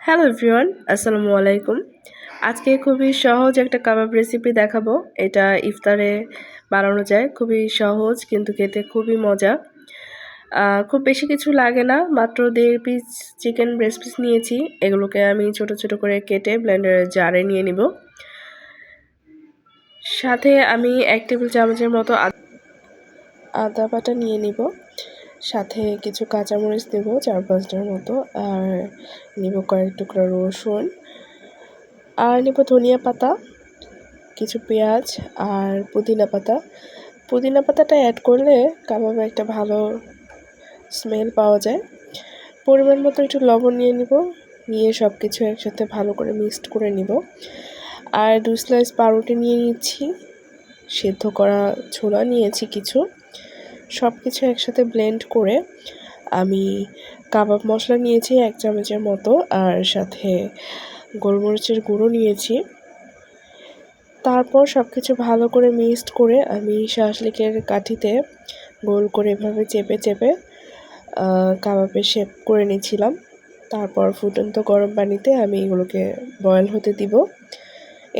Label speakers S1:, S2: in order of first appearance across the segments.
S1: Hello everyone, আসসালামু আলাইকুম। আজকে খুবই সহজ একটা কাবাব রেসিপি দেখাবো। এটা ইফতারে বানানো যায়, খুবই সহজ কিন্তু খেতে খুবই মজা। খুব বেশি কিছু লাগে না, মাত্র 1.5 পিস চিকেন ব্রেস্ট পিস নিয়েছি। এগুলোকে আমি ছোট ছোট করে কেটে ব্লেন্ডারের জারে নিয়ে নিব। সাথে আমি 1 টেবিল চামচের মতো আদা বাটা নিয়ে নিব। সাথে কিছু কাঁচামরিচ দেব 4-5টার মতো, আর নিব কয়েক টুকরা রসুন, আর নেব ধনিয়া পাতা, কিছু পেঁয়াজ আর পুদিনা পাতা। পুদিনা পাতাটা অ্যাড করলে কাবাবে একটা ভালো স্মেল পাওয়া যায়। পরিমাণ মতো একটু লবণ নিয়ে নিব, নিয়ে সব কিছু একসাথে ভালো করে মিক্সড করে নিব। আর 2 স্লাইস পাউরুটি নিয়ে নিচ্ছি, সেদ্ধ করা ছোলা নিয়েছি কিছু। সব কিছু একসাথে ব্লেন্ড করে আমি কাবাব মশলা নিয়েছি 1 চামচের মতো, আর সাথে গোলমরিচের গুঁড়ো নিয়েছি। তারপর সব কিছু ভালো করে মিক্সড করে আমি শাঁসলিকের কাঠিতে গোল করে এভাবে চেপে চেপে কাবাবের শেপ করে নিয়েছিলাম। তারপর ফুটন্ত গরম পানিতে আমি এগুলোকে বয়েল হতে দিব।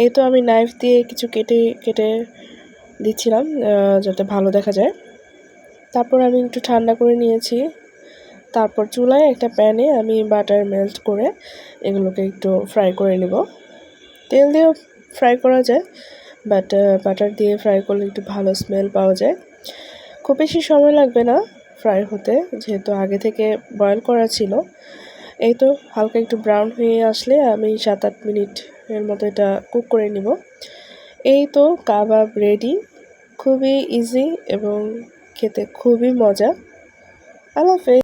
S1: এই তো আমি নাইফ দিয়ে কিছু কেটে কেটে দিচ্ছিলাম যাতে ভালো দেখা যায়। তারপর আমি একটু ঠান্ডা করে নিয়েছি। তারপর চুলায় একটা প্যানে আমি বাটার মেল্ট করে এগুলোকে একটু ফ্রাই করে নেব। তেল দিয়েও ফ্রাই করা যায়, বাট বাটার দিয়ে ফ্রাই করলে একটু ভালো স্মেল পাওয়া যায়। খুব বেশি সময় লাগবে না ফ্রাই হতে, যেহেতু আগে থেকে বয়েল করা ছিল। এই তো হালকা একটু ব্রাউন হয়ে আসলে আমি 7-8 মিনিটের মতো এটা কুক করে নিব। এই তো কাবাব রেডি। খুবই ইজি এবং খেতে খুবই মজা। আল্লাহ হাফেজ।